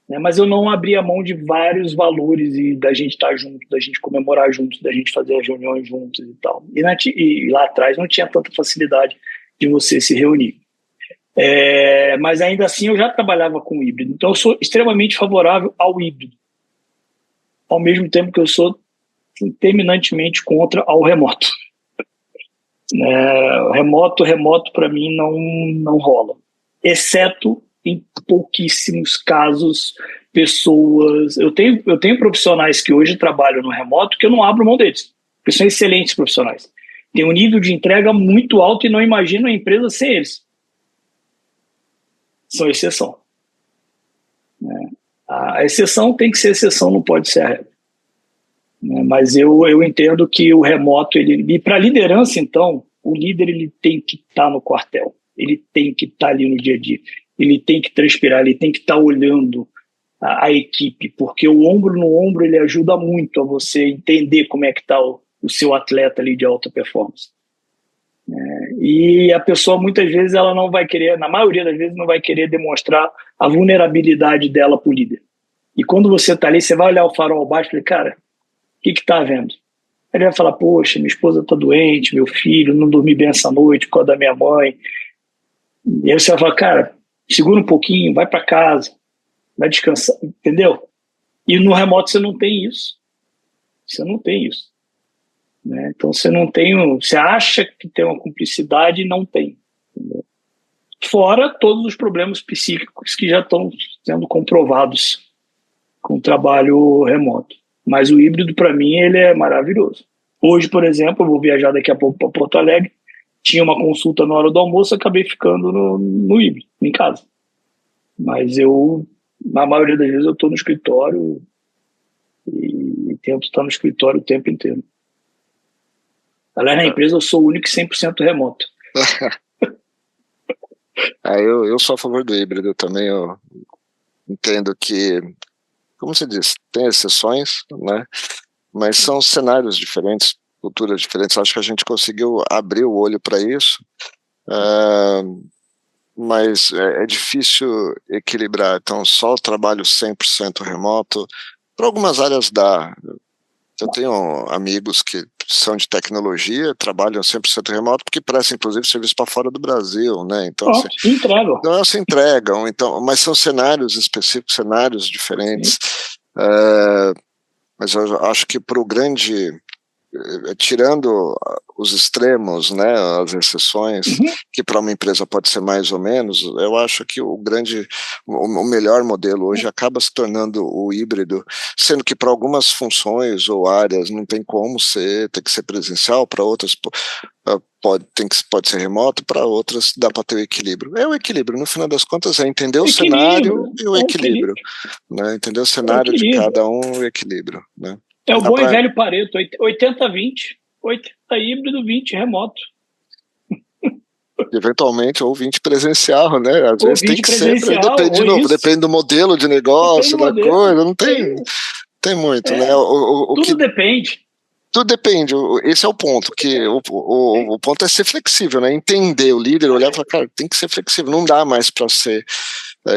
né? Mas eu não abria mão de vários valores e da gente estar junto, da gente comemorar juntos, da gente fazer as reuniões juntos e tal. E lá atrás não tinha tanta facilidade de você se reunir. Mas ainda assim eu já trabalhava com híbrido. Então eu sou extremamente favorável ao híbrido. Ao mesmo tempo que eu sou terminantemente contra ao remoto. Remoto para mim não rola. Exceto em pouquíssimos casos, pessoas... Eu tenho profissionais que hoje trabalham no remoto que eu não abro mão deles, porque são excelentes profissionais. Tem um nível de entrega muito alto e não imagino a empresa sem eles. são exceção. Né? A exceção tem que ser exceção, não pode ser a regra. Né? Mas eu entendo que o remoto, e para a liderança, então, o líder ele tem que estar no quartel, ele tem que estar ali no dia a dia, ele tem que transpirar, ele tem que estar olhando a equipe, porque o ombro no ombro ele ajuda muito a você entender como é que está o seu atleta ali de alta performance. E a pessoa muitas vezes ela não vai querer, na maioria das vezes não vai querer demonstrar a vulnerabilidade dela para o líder. E quando você está ali, você vai olhar o farol abaixo e fala, cara, o que está havendo? Ele vai falar, poxa, minha esposa está doente, meu filho, não dormi bem essa noite por causa da minha mãe. E aí você vai falar, cara, segura um pouquinho, vai para casa, vai descansar, entendeu? E no remoto você não tem isso. Você não tem isso. Né? Então você acha que tem uma cumplicidade e não tem. Entendeu? Fora todos os problemas psíquicos que já estão sendo comprovados com o trabalho remoto. Mas o híbrido, para mim, ele é maravilhoso. Hoje, por exemplo, eu vou viajar daqui a pouco para Porto Alegre, tinha uma consulta na hora do almoço, acabei ficando no híbrido, em casa. Mas na maioria das vezes, eu estou no escritório e tento estar no escritório o tempo inteiro. Aliás, na empresa eu sou o único 100% remoto. Eu sou a favor do híbrido também. Eu entendo que, como você disse, tem exceções, né? Mas são cenários diferentes, culturas diferentes. Acho que a gente conseguiu abrir o olho para isso, mas é difícil equilibrar. Então, só o trabalho 100% remoto, para algumas áreas dá. Eu tenho amigos que são de tecnologia, trabalham 100% remoto, porque prestam, inclusive, serviço para fora do Brasil, né? Então, entregam. Não se entregam, então, mas são cenários específicos, cenários diferentes. Mas eu acho que para o grande, tirando os extremos, né, as exceções, que para uma empresa pode ser mais ou menos, eu acho que o melhor modelo hoje acaba se tornando o híbrido, sendo que para algumas funções ou áreas não tem como tem que ser presencial, para outras pode ser remoto, para outras dá para ter o equilíbrio. É o equilíbrio, no final das contas, é entender o cenário e o equilíbrio. Né? Entender o cenário de cada um e o equilíbrio. Né? É o bom e velho Pareto, 80-20, 80 híbrido, 20 remoto. Eventualmente, ou 20 presencial, né? Às vezes tem que ser, depende do modelo de negócio, da coisa, não tem muito, né? Tudo depende. Tudo depende, esse é o ponto, que o ponto é ser flexível, né? Entender o líder, olhar e falar, cara, tem que ser flexível, não dá mais para ser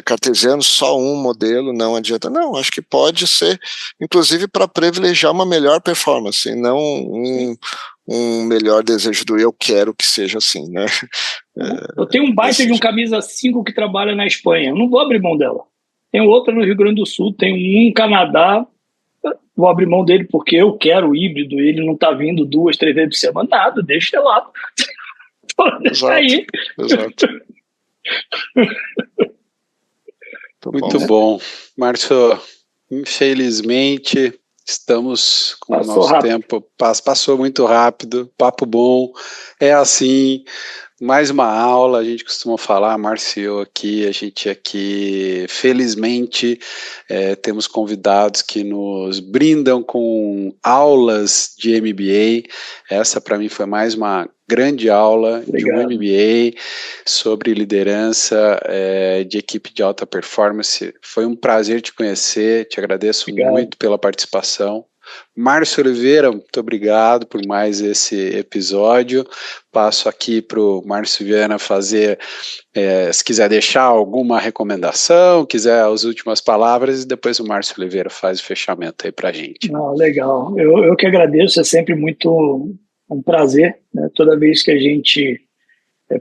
cartesiano, só um modelo, não adianta. Não, acho que pode ser, inclusive, para privilegiar uma melhor performance, e não um melhor desejo do eu quero que seja assim, né? Eu tenho um baita de um camisa 5 que trabalha na Espanha, eu não vou abrir mão dela. Tem outra no Rio Grande do Sul, tem um no Canadá, vou abrir mão dele porque eu quero o híbrido, ele não está vindo 2, 3 vezes por semana, nada, deixa lá. Deixa aí. Exato. Muito bom. Márcio, infelizmente estamos com o nosso tempo, passou muito rápido, papo bom, é assim, mais uma aula, a gente costuma falar, Márcio e eu aqui, a gente aqui, felizmente, temos convidados que nos brindam com aulas de MBA, essa para mim foi mais uma grande aula de um MBA sobre liderança de equipe de alta performance. Foi um prazer te conhecer, te agradeço muito pela participação. Márcio Oliveira, muito obrigado por mais esse episódio. Passo aqui para o Márcio Viana fazer, se quiser deixar alguma recomendação, quiser as últimas palavras, e depois o Márcio Oliveira faz o fechamento aí para a gente. Legal, eu que agradeço, é sempre muito um prazer, né? Toda vez que a gente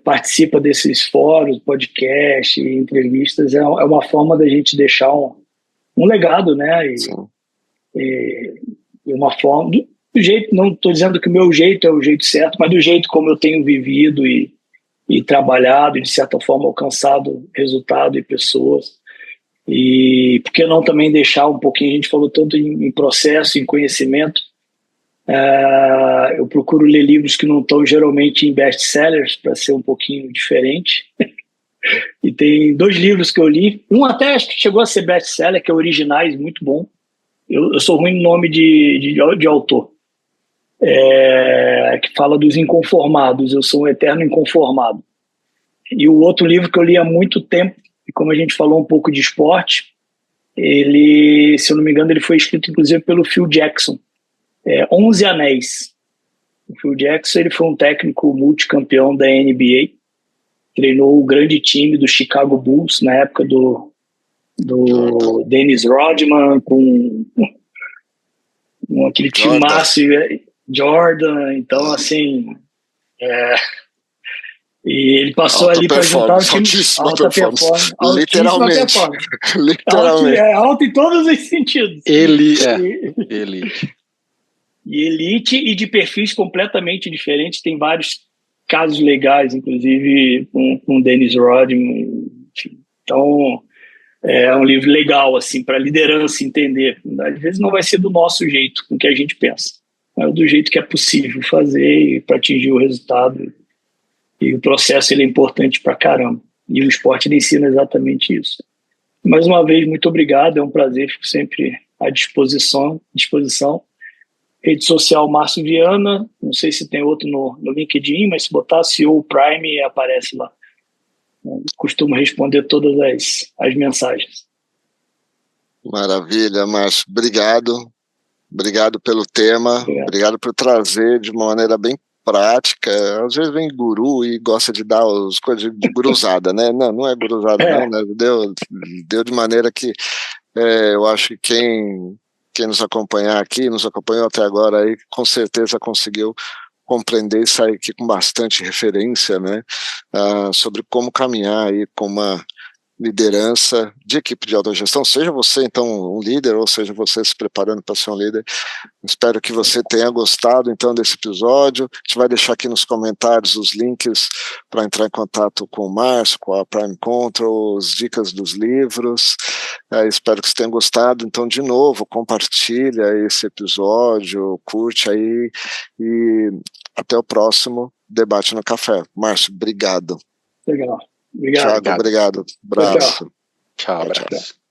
participa desses fóruns, podcast, entrevistas, é uma forma da gente deixar um legado, né? E uma forma, do jeito, não estou dizendo que o meu jeito é o jeito certo, mas do jeito como eu tenho vivido e trabalhado, e de certa forma alcançado resultado e pessoas. E por que não também deixar um pouquinho, a gente falou tanto em processo, em conhecimento, eu procuro ler livros que não estão geralmente em best-sellers para ser um pouquinho diferente. E tem 2 livros que eu li. Um até acho que chegou a ser best-seller, que é Originais, muito bom. Eu sou ruim no nome de autor. Que fala dos inconformados. Eu sou um eterno inconformado. E o outro livro que eu li há muito tempo, e como a gente falou um pouco de esporte, ele, se eu não me engano, ele foi escrito inclusive pelo Phil Jackson. 11 Anéis. O Phil Jackson, ele foi um técnico multicampeão da NBA, treinou o grande time do Chicago Bulls na época do Dennis Rodman, com aquele time máximo, Jordan. Então, assim, e ele passou ali para juntar o time. Alta performance. Literalmente. Literalmente. Alto em todos os sentidos. Elite. E elite e de perfis completamente diferentes. Tem vários casos legais, inclusive com o Dennis Rodman. Então, é um livro legal assim, para a liderança entender. Às vezes não vai ser do nosso jeito, com o que a gente pensa, mas do jeito que é possível fazer para atingir o resultado. E o processo ele é importante para caramba. E o esporte ele ensina exatamente isso. Mais uma vez, muito obrigado. É um prazer, fico sempre à disposição. Rede social Márcio Viana, não sei se tem outro no LinkedIn, mas se botar CEO Prime, aparece lá. Eu costumo responder todas as mensagens. Maravilha, Márcio. Obrigado. Obrigado pelo tema. Obrigado por trazer de uma maneira bem prática. Às vezes vem guru e gosta de dar as coisas de guruzada, né? Não é guruzada, não, né? Deu de maneira que eu acho que quem nos acompanhar aqui, nos acompanhou até agora aí, com certeza conseguiu compreender e sair aqui com bastante referência, né, sobre como caminhar aí com uma liderança de equipe de autogestão, seja você então um líder, ou seja você se preparando para ser um líder. Espero que você tenha gostado então desse episódio. A gente vai deixar aqui nos comentários os links para entrar em contato com o Márcio, com a Prime Control, as dicas dos livros. Espero que você tenha gostado. Então, de novo, compartilha esse episódio, curte aí e até o próximo Debate no Café. Márcio, obrigado. Legal. Obrigado. Thiago, obrigado. Abraço. Tchau, abraço.